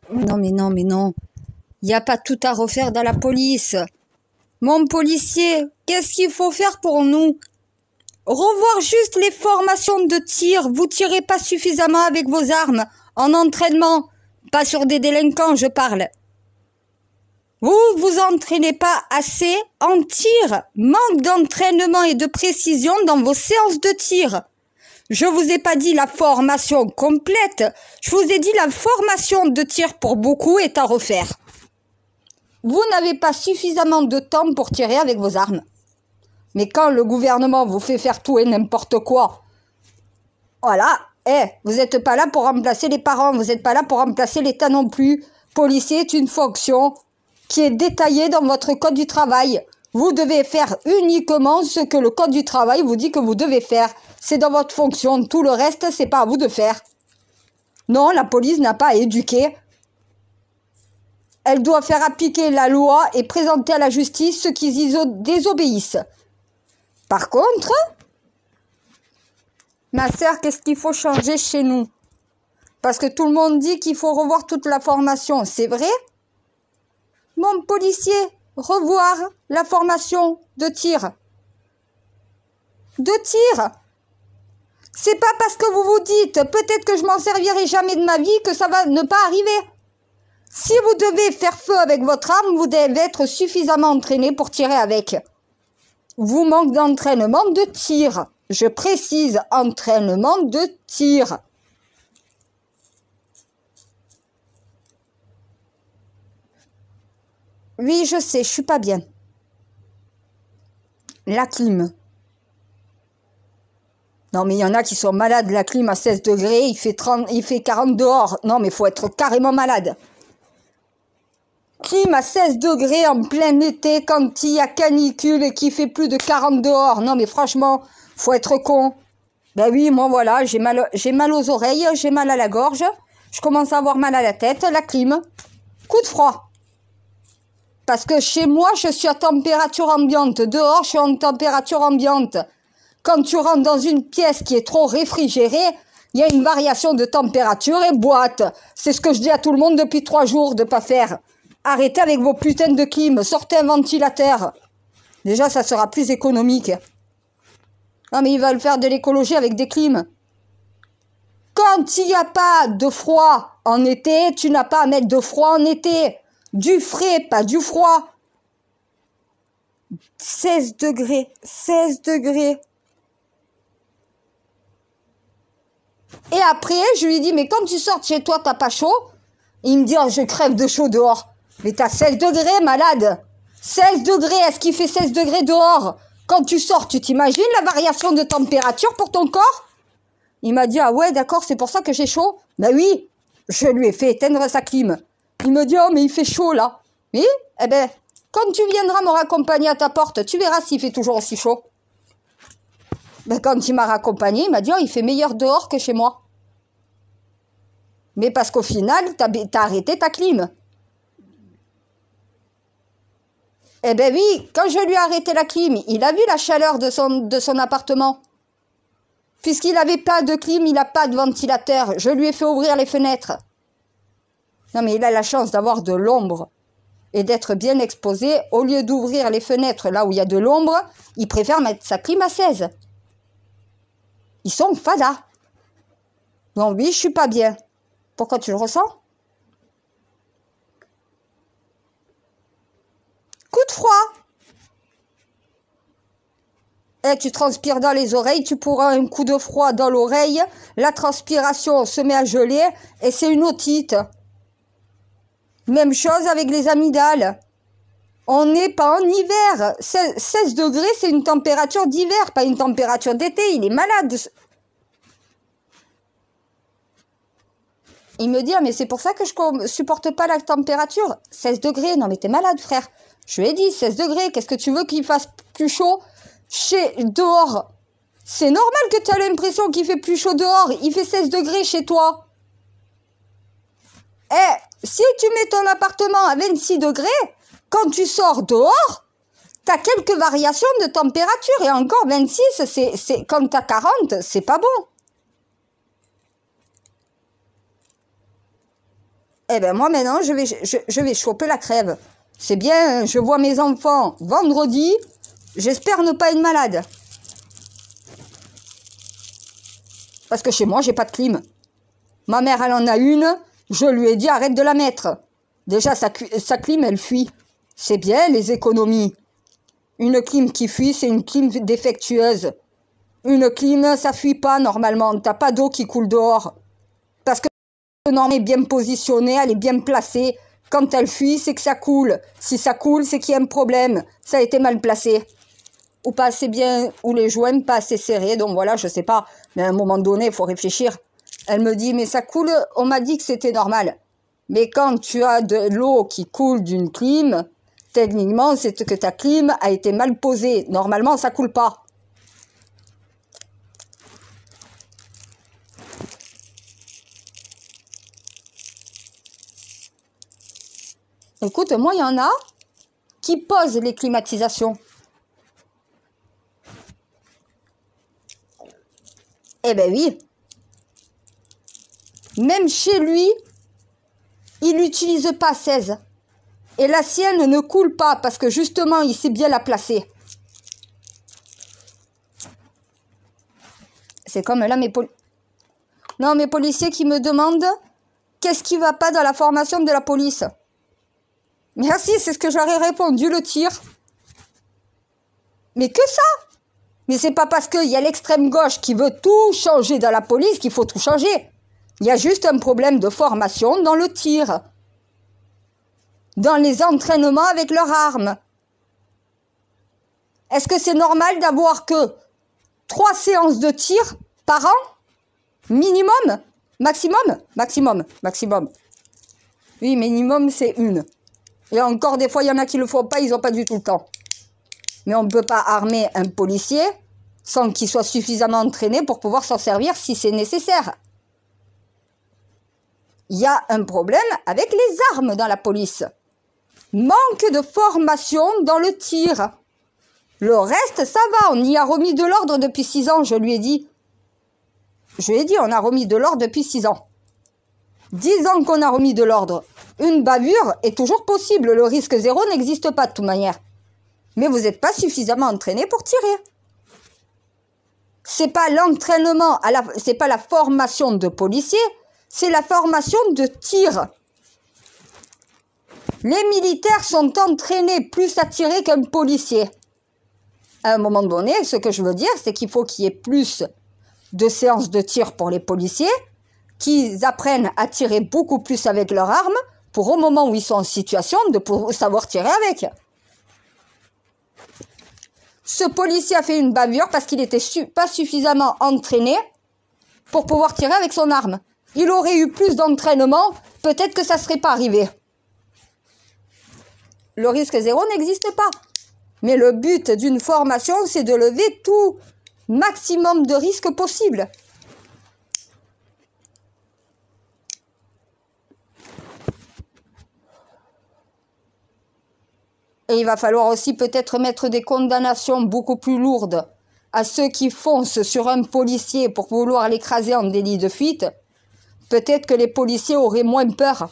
Non, mais non, mais non. Il n'y a pas tout à refaire dans la police. Mon policier, qu'est-ce qu'il faut faire pour nous? Revoir juste les formations de tir. Vous tirez pas suffisamment avec vos armes en entraînement. Pas sur des délinquants, je parle. Vous vous entraînez pas assez en tir. Manque d'entraînement et de précision dans vos séances de tir. Je vous ai pas dit la formation complète. Je vous ai dit la formation de tir pour beaucoup est à refaire. Vous n'avez pas suffisamment de temps pour tirer avec vos armes. Mais quand le gouvernement vous fait faire tout et n'importe quoi, voilà, vous n'êtes pas là pour remplacer les parents, vous n'êtes pas là pour remplacer l'État non plus. Policier est une fonction qui est détaillée dans votre code du travail. Vous devez faire uniquement ce que le code du travail vous dit que vous devez faire. C'est dans votre fonction. Tout le reste, c'est pas à vous de faire. Non, la police n'a pas à éduquer. Elle doit faire appliquer la loi et présenter à la justice ceux qui désobéissent. Par contre, ma sœur, qu'est-ce qu'il faut changer chez nous? Parce que tout le monde dit qu'il faut revoir toute la formation. C'est vrai? Mon policier, revoir la formation de tir. De tir. C'est pas parce que vous vous dites peut-être que je m'en servirai jamais de ma vie que ça va ne pas arriver. Si vous devez faire feu avec votre arme, vous devez être suffisamment entraîné pour tirer avec. Vous manquez d'entraînement de tir. Je précise, entraînement de tir. Oui, je sais, je suis pas bien. La clim. Non, mais il y en a qui sont malades. La clim à 16 degrés, il fait 40 dehors. Non, mais il faut être carrément malade. Clim à 16 degrés en plein été quand il y a canicule et qu'il fait plus de 40 dehors. Non, mais franchement, faut être con. Ben oui, moi voilà, j'ai mal aux oreilles, j'ai mal à la gorge. Je commence à avoir mal à la tête, la clim. Coup de froid. Parce que chez moi, je suis à température ambiante. Dehors, je suis en température ambiante. Quand tu rentres dans une pièce qui est trop réfrigérée, il y a une variation de température et boîte. C'est ce que je dis à tout le monde depuis 3 jours de pas faire. Arrêtez avec vos putains de clim. Sortez un ventilateur. Déjà, ça sera plus économique. Non, mais ils veulent faire de l'écologie avec des clims. Quand il n'y a pas de froid en été, tu n'as pas à mettre de froid en été. Du frais, pas du froid. 16 degrés. 16 degrés. Et après, je lui dis, mais quand tu sors de chez toi, t'as pas chaud? Il me dit, oh, je crève de chaud dehors. Mais t'as 16 degrés, malade. 16 degrés, est-ce qu'il fait 16 degrés dehors? Quand tu sors, tu t'imagines la variation de température pour ton corps? Il m'a dit, ah ouais, d'accord, c'est pour ça que j'ai chaud. Ben oui, je lui ai fait éteindre sa clim. Il me dit, oh, mais il fait chaud, là. Oui, eh ben, quand tu viendras me raccompagner à ta porte, tu verras s'il fait toujours aussi chaud. Ben, quand il m'a raccompagné, il m'a dit, oh, il fait meilleur dehors que chez moi. Mais parce qu'au final, t'as arrêté ta clim. Eh ben oui, quand je lui ai arrêté la clim, il a vu la chaleur de son appartement. Puisqu'il n'avait pas de clim, il n'a pas de ventilateur. Je lui ai fait ouvrir les fenêtres. Non, mais il a la chance d'avoir de l'ombre et d'être bien exposé. Au lieu d'ouvrir les fenêtres là où il y a de l'ombre, il préfère mettre sa clim à 16. Ils sont fadas. Non, oui, je suis pas bien. Pourquoi tu le ressens? Coup de froid. Tu transpires dans les oreilles, tu pourras un coup de froid dans l'oreille, la transpiration se met à geler et c'est une otite. Même chose avec les amygdales. On n'est pas en hiver. 16 degrés, c'est une température d'hiver, pas une température d'été. Il est malade. Il me dit, ah, mais c'est pour ça que je ne supporte pas la température. 16 degrés, non mais t'es malade, frère. Je lui ai dit, 16 degrés, qu'est-ce que tu veux qu'il fasse plus chaud dehors? C'est normal que tu as l'impression qu'il fait plus chaud dehors. Il fait 16 degrés chez toi. Si tu mets ton appartement à 26 degrés, quand tu sors dehors, tu as quelques variations de température. Et encore 26, quand tu as 40, c'est pas bon. Eh ben moi maintenant, je vais choper la crève. C'est bien, je vois mes enfants vendredi. J'espère ne pas être malade. Parce que chez moi, j'ai pas de clim. Ma mère, elle en a une. Je lui ai dit, arrête de la mettre. Déjà, sa clim, elle fuit. C'est bien, les économies. Une clim qui fuit, c'est une clim défectueuse. Une clim, ça fuit pas normalement. T'as pas d'eau qui coule dehors. Parce que la norme est bien positionnée, elle est bien placée. Quand elle fuit, c'est que ça coule. Si ça coule, c'est qu'il y a un problème. Ça a été mal placé. Ou pas assez bien, ou les joints pas assez serrés. Donc voilà, je sais pas. Mais à un moment donné, il faut réfléchir. Elle me dit, mais ça coule, on m'a dit que c'était normal. Mais quand tu as de l'eau qui coule d'une clim, techniquement, c'est que ta clim a été mal posée. Normalement, ça coule pas. Écoute, moi, il y en a qui posent les climatisations. Eh ben oui. Même chez lui, il n'utilise pas 16. Et la sienne ne coule pas parce que justement, il sait bien la placer. C'est comme là mes policiers qui me demandent qu'est-ce qui va pas dans la formation de la police. Merci, c'est ce que j'aurais répondu, le tir. Mais que ça? Mais c'est pas parce qu'il y a l'extrême gauche qui veut tout changer dans la police qu'il faut tout changer. Il y a juste un problème de formation dans le tir. Dans les entraînements avec leurs armes. Est-ce que c'est normal d'avoir que 3 séances de tir par an? Minimum? Maximum? Maximum. Oui, minimum, c'est une. Et encore, des fois, il y en a qui le font pas, ils n'ont pas du tout le temps. Mais on ne peut pas armer un policier sans qu'il soit suffisamment entraîné pour pouvoir s'en servir si c'est nécessaire. Il y a un problème avec les armes dans la police. Manque de formation dans le tir. Le reste, ça va, on y a remis de l'ordre depuis 6 ans, je lui ai dit. On a remis de l'ordre depuis 6 ans. 10 ans qu'on a remis de l'ordre. Une bavure est toujours possible, le risque zéro n'existe pas de toute manière. Mais vous n'êtes pas suffisamment entraîné pour tirer. C'est pas l'entraînement, c'est pas la formation de policier, c'est la formation de tir. Les militaires sont entraînés plus à tirer qu'un policier. À un moment donné, ce que je veux dire, c'est qu'il faut qu'il y ait plus de séances de tir pour les policiers, qu'ils apprennent à tirer beaucoup plus avec leurs armes, pour au moment où ils sont en situation de savoir tirer avec. Ce policier a fait une bavure parce qu'il n'était pas suffisamment entraîné pour pouvoir tirer avec son arme. Il aurait eu plus d'entraînement, peut-être que ça ne serait pas arrivé. Le risque zéro n'existe pas. Mais le but d'une formation, c'est de lever tout maximum de risques possible. Et il va falloir aussi peut-être mettre des condamnations beaucoup plus lourdes à ceux qui foncent sur un policier pour vouloir l'écraser en délit de fuite. Peut-être que les policiers auraient moins peur.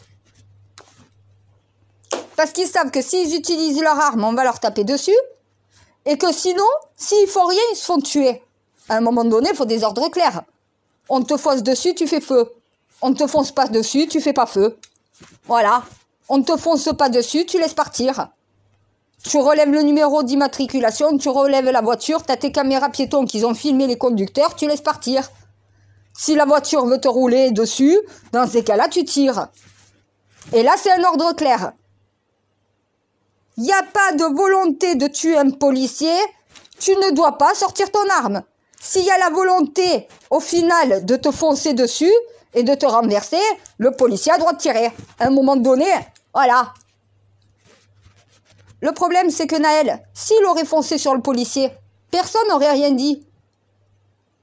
Parce qu'ils savent que s'ils utilisent leur arme, on va leur taper dessus. Et que sinon, s'ils font rien, ils se font tuer. À un moment donné, il faut des ordres clairs. On te fonce dessus, tu fais feu. On ne te fonce pas dessus, tu fais pas feu. Voilà. On ne te fonce pas dessus, tu laisses partir. Tu relèves le numéro d'immatriculation, tu relèves la voiture, tu as tes caméras piétons qui ont filmé les conducteurs, tu laisses partir. Si la voiture veut te rouler dessus, dans ces cas-là, tu tires. Et là, c'est un ordre clair. Il n'y a pas de volonté de tuer un policier, tu ne dois pas sortir ton arme. S'il y a la volonté, au final, de te foncer dessus et de te renverser, le policier a droit de tirer. À un moment donné, voilà. Le problème, c'est que Naël, s'il aurait foncé sur le policier, personne n'aurait rien dit.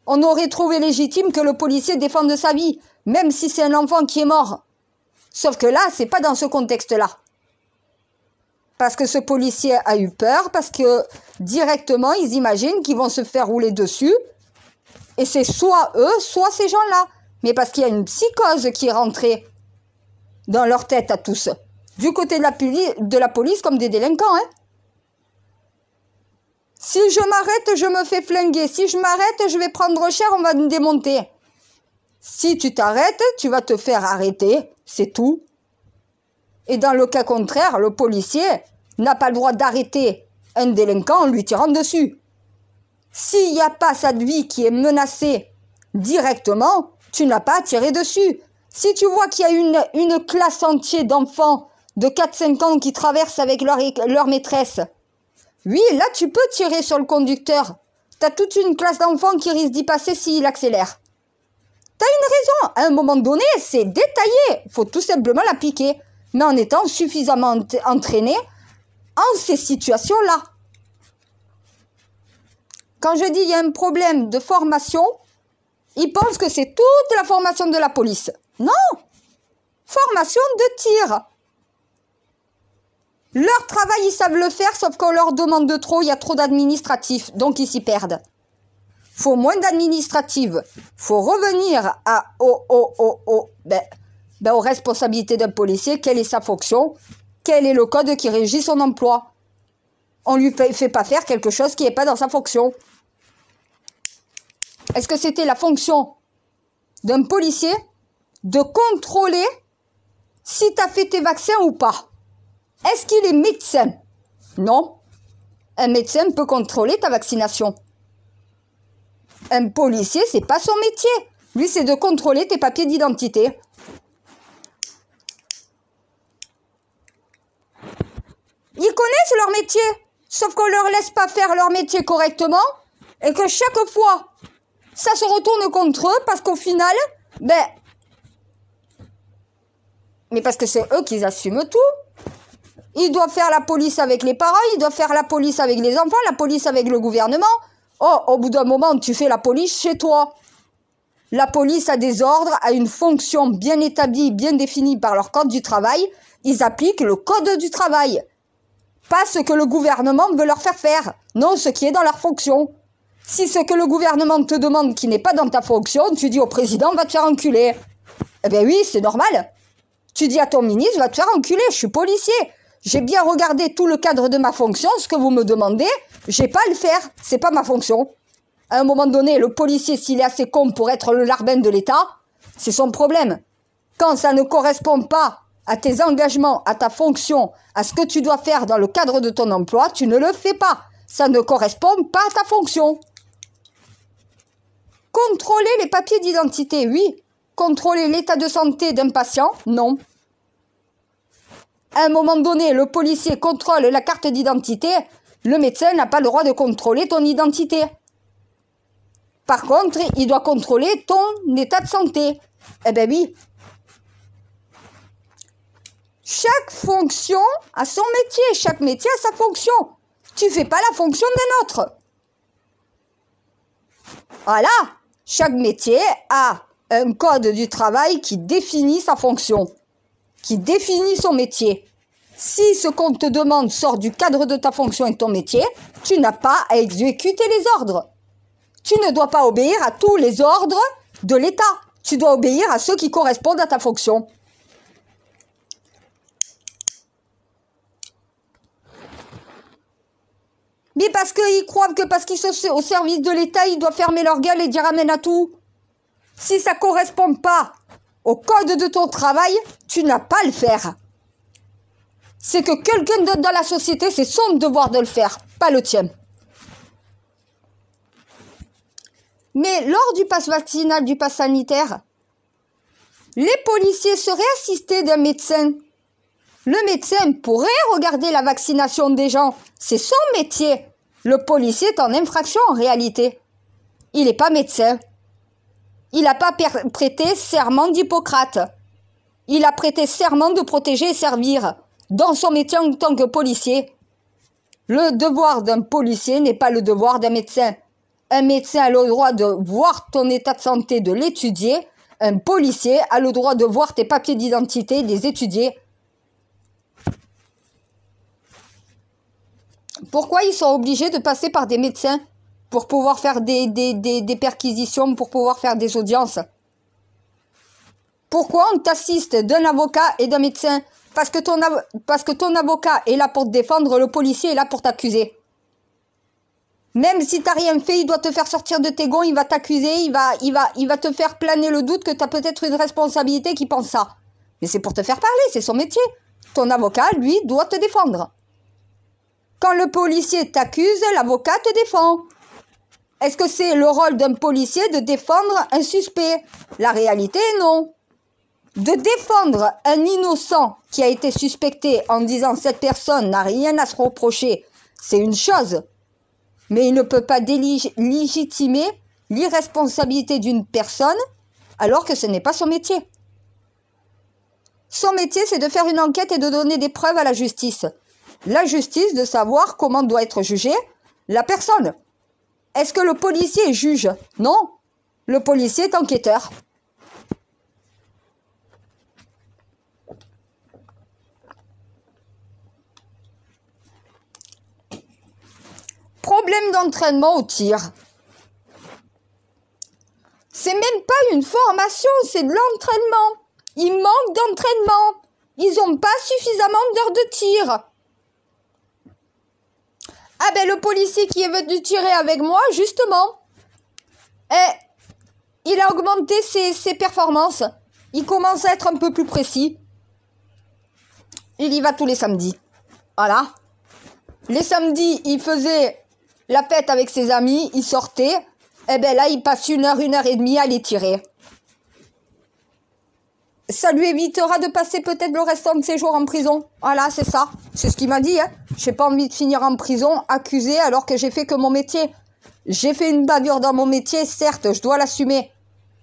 On aurait trouvé légitime que le policier défende sa vie, même si c'est un enfant qui est mort. Sauf que là, c'est pas dans ce contexte-là. Parce que ce policier a eu peur, parce que directement, ils imaginent qu'ils vont se faire rouler dessus. Et c'est soit eux, soit ces gens-là. Mais parce qu'il y a une psychose qui est rentrée. dans leur tête à tous. Du côté de la police comme des délinquants. Hein. Si je m'arrête, je me fais flinguer. Si je m'arrête, je vais prendre cher, on va me démonter. Si tu t'arrêtes, tu vas te faire arrêter. C'est tout. Et dans le cas contraire, le policier n'a pas le droit d'arrêter un délinquant en lui tirant dessus. S'il n'y a pas sa vie qui est menacée directement, tu n'as pas à tirer dessus. Si tu vois qu'il y a une classe entière d'enfants de 4-5 ans qui traversent avec leur maîtresse, oui, là tu peux tirer sur le conducteur. Tu as toute une classe d'enfants qui risque d'y passer s'il accélère. Tu as une raison. À un moment donné, c'est détaillé. Il faut tout simplement l'appliquer. Mais en étant suffisamment entraîné en ces situations-là. Quand je dis il y a un problème de formation, ils pensent que c'est toute la formation de la police. Non! Formation de tir. Leur travail, ils savent le faire, sauf qu'on leur demande de trop, il y a trop d'administratifs, donc ils s'y perdent. Faut moins d'administratifs. Faut revenir aux responsabilités d'un policier. Quelle est sa fonction? Quel est le code qui régit son emploi? On lui fait pas faire quelque chose qui n'est pas dans sa fonction. Est-ce que c'était la fonction d'un policier de contrôler si tu as fait tes vaccins ou pas? Est-ce qu'il est médecin? Non. Un médecin peut contrôler ta vaccination. Un policier, c'est pas son métier. Lui, c'est de contrôler tes papiers d'identité. Ils connaissent leur métier, sauf qu'on leur laisse pas faire leur métier correctement et que chaque fois, ça se retourne contre eux parce qu'au final, mais parce que c'est eux qui assument tout. Ils doivent faire la police avec les parents, ils doivent faire la police avec les enfants, la police avec le gouvernement. Oh, au bout d'un moment, tu fais la police chez toi. La police a des ordres, a une fonction bien établie, bien définie par leur code du travail. Ils appliquent le code du travail. Pas ce que le gouvernement veut leur faire faire. Non, ce qui est dans leur fonction. Si ce que le gouvernement te demande qui n'est pas dans ta fonction, tu dis au président, va te faire enculer. Eh bien oui, c'est normal. Tu dis à ton ministre, va te faire enculer, je suis policier. J'ai bien regardé tout le cadre de ma fonction, ce que vous me demandez, j'ai pas à le faire, c'est pas ma fonction. À un moment donné, le policier, s'il est assez con pour être le larbin de l'État, c'est son problème. Quand ça ne correspond pas à tes engagements, à ta fonction, à ce que tu dois faire dans le cadre de ton emploi, tu ne le fais pas. Ça ne correspond pas à ta fonction. Contrôler les papiers d'identité, oui. Contrôler l'état de santé d'un patient, non. À un moment donné, le policier contrôle la carte d'identité, le médecin n'a pas le droit de contrôler ton identité. Par contre, il doit contrôler ton état de santé. Eh bien oui. Chaque fonction a son métier, chaque métier a sa fonction. Tu fais pas la fonction d'un autre. Voilà, chaque métier a un code du travail qui définit sa fonction, qui définit son métier. Si ce qu'on te demande sort du cadre de ta fonction et de ton métier, tu n'as pas à exécuter les ordres. Tu ne dois pas obéir à tous les ordres de l'État. Tu dois obéir à ceux qui correspondent à ta fonction. Mais parce qu'ils croient que parce qu'ils sont au service de l'État, ils doivent fermer leur gueule et dire amen à tout. Si ça ne correspond pas au code de ton travail, tu n'as pas à le faire. C'est que quelqu'un d'autre dans la société, c'est son devoir de le faire, pas le tien. Mais lors du pass vaccinal, du pass sanitaire, les policiers seraient assistés d'un médecin. Le médecin pourrait regarder la vaccination des gens. C'est son métier. Le policier est en infraction en réalité. Il n'est pas médecin. Il n'a pas prêté serment d'Hippocrate. Il a prêté serment de protéger et servir dans son métier en tant que policier. Le devoir d'un policier n'est pas le devoir d'un médecin. Un médecin a le droit de voir ton état de santé, de l'étudier. Un policier a le droit de voir tes papiers d'identité, de les étudier. Pourquoi ils sont obligés de passer par des médecins pour pouvoir faire des perquisitions, pour pouvoir faire des audiences? Pourquoi on t'assiste d'un avocat et d'un médecin? Parce que ton avocat est là pour te défendre, le policier est là pour t'accuser. Même si t'as rien fait, il doit te faire sortir de tes gonds, il va t'accuser, il va te faire planer le doute que tu as peut-être une responsabilité qui pense ça. Mais c'est pour te faire parler, c'est son métier. Ton avocat, lui, doit te défendre. Quand le policier t'accuse, l'avocat te défend. Est-ce que c'est le rôle d'un policier de défendre un suspect? La réalité est non. De défendre un innocent qui a été suspecté en disant cette personne n'a rien à se reprocher, c'est une chose. Mais il ne peut pas légitimer l'irresponsabilité d'une personne alors que ce n'est pas son métier. Son métier, c'est de faire une enquête et de donner des preuves à la justice. La justice, de savoir comment doit être jugée la personne. Est-ce que le policier est juge? Non. Le policier est enquêteur. Problème d'entraînement au tir. C'est même pas une formation, c'est de l'entraînement. Il manque d'entraînement. Ils n'ont pas suffisamment d'heures de tir. Ah ben le policier qui est venu tirer avec moi, justement, il a augmenté ses performances. Il commence à être un peu plus précis. Il y va tous les samedis. Voilà. Les samedis, il faisait la fête avec ses amis, il sortait. Et ben là, il passe une heure et demie à les tirer. Ça lui évitera de passer peut-être le restant de ses jours en prison. Voilà, c'est ça. C'est ce qu'il m'a dit. J'ai pas envie de finir en prison, accusé, alors que j'ai fait que mon métier. J'ai fait une bavure dans mon métier, certes, je dois l'assumer.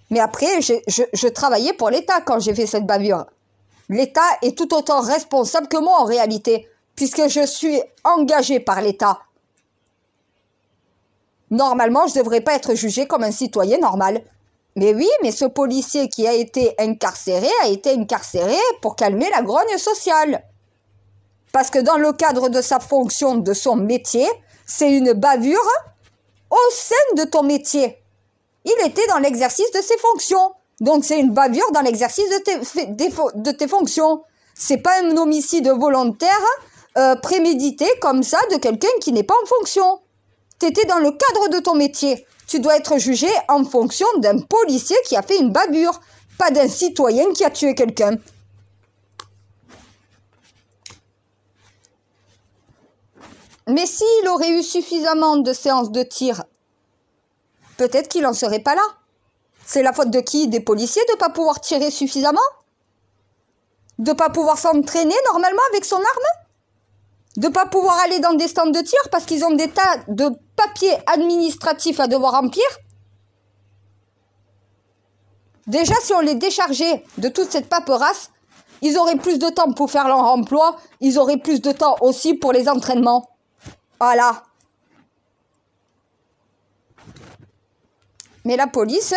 Mais après, je travaillais pour l'État quand j'ai fait cette bavure. L'État est tout autant responsable que moi en réalité, puisque je suis engagé par l'État. Normalement, je ne devrais pas être jugé comme un citoyen normal. Mais oui, mais ce policier qui a été incarcéré pour calmer la grogne sociale. Parce que dans le cadre de sa fonction, de son métier, c'est une bavure au sein de ton métier. Il était dans l'exercice de ses fonctions. Donc c'est une bavure dans l'exercice de tes fonctions. C'est pas un homicide volontaire prémédité comme ça de quelqu'un qui n'est pas en fonction. Tu étais dans le cadre de ton métier. Tu dois être jugé en fonction d'un policier qui a fait une bavure, pas d'un citoyen qui a tué quelqu'un. Mais s'il aurait eu suffisamment de séances de tir, peut-être qu'il n'en serait pas là. C'est la faute de qui? Des policiers de ne pas pouvoir tirer suffisamment? De ne pas pouvoir s'entraîner normalement avec son arme? De ne pas pouvoir aller dans des stands de tir parce qu'ils ont des tas de papiers administratifs à devoir remplir? Déjà, si on les déchargeait de toute cette paperasse, ils auraient plus de temps pour faire leur emploi, ils auraient plus de temps aussi pour les entraînements. Voilà. Mais la police,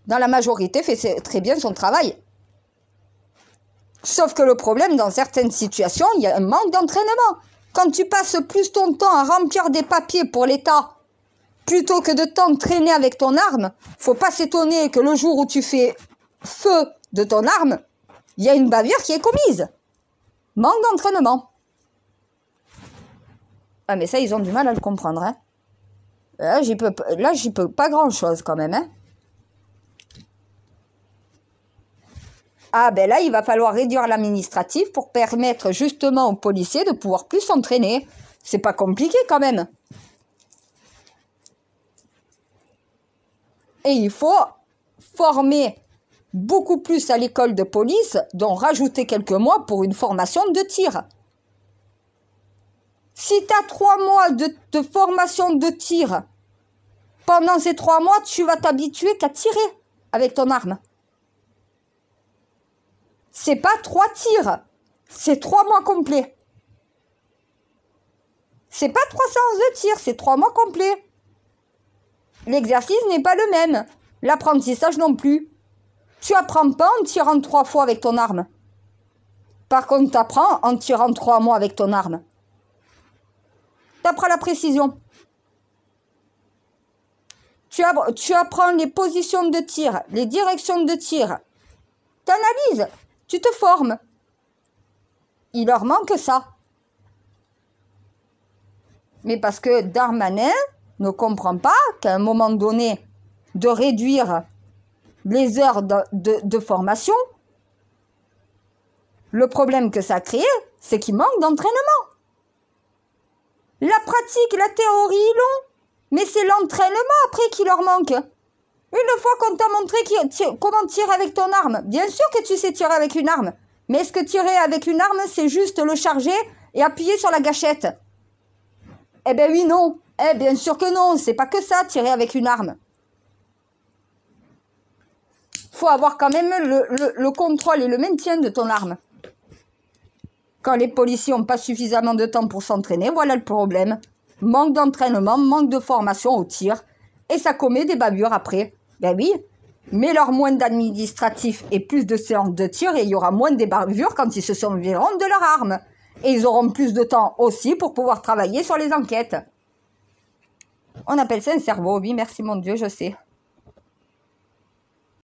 dans la majorité, fait très bien son travail. Sauf que le problème, dans certaines situations, il y a un manque d'entraînement. Quand tu passes plus ton temps à remplir des papiers pour l'État, plutôt que de t'entraîner avec ton arme, faut pas s'étonner que le jour où tu fais feu de ton arme, il y a une bavure qui est commise. Manque d'entraînement. Ah mais ça, ils ont du mal à le comprendre. Hein. Là, j'y peux pas grand-chose quand même. Hein. Ah ben là, il va falloir réduire l'administratif pour permettre justement aux policiers de pouvoir plus s'entraîner. C'est pas compliqué quand même. Et il faut former beaucoup plus à l'école de police, dont rajouter quelques mois pour une formation de tir. Si tu as 3 mois de formation de tir, pendant ces 3 mois, tu vas t'habituer qu'à tirer avec ton arme. C'est pas 3 tirs, c'est 3 mois complets. C'est pas 3 séances de tir, c'est 3 mois complets. L'exercice n'est pas le même, l'apprentissage non plus. Tu apprends pas en tirant 3 fois avec ton arme. Par contre, tu apprends en tirant 3 mois avec ton arme. Tu apprends la précision. Tu apprends les positions de tir, les directions de tir. t'analyses, tu te formes. Il leur manque ça. Mais parce que Darmanin ne comprend pas qu'à un moment donné, de réduire les heures de formation, le problème que ça crée, c'est qu'il manque d'entraînement. La pratique, la théorie, non. Mais c'est l'entraînement après qui leur manque. Une fois qu'on t'a montré comment tirer avec ton arme, bien sûr que tu sais tirer avec une arme. Mais est-ce que tirer avec une arme, c'est juste le charger et appuyer sur la gâchette? Eh ben oui, non. Eh bien sûr que non, c'est pas que ça, tirer avec une arme. Faut avoir quand même le contrôle et le maintien de ton arme. Quand les policiers n'ont pas suffisamment de temps pour s'entraîner, voilà le problème. Manque d'entraînement, manque de formation au tir. Et ça commet des bavures après. Ben oui, mais leur moins d'administratifs et plus de séances de tir et il y aura moins de bavures quand ils se serviront de leur arme. Et ils auront plus de temps aussi pour pouvoir travailler sur les enquêtes. On appelle ça un cerveau, oui, merci mon Dieu, je sais.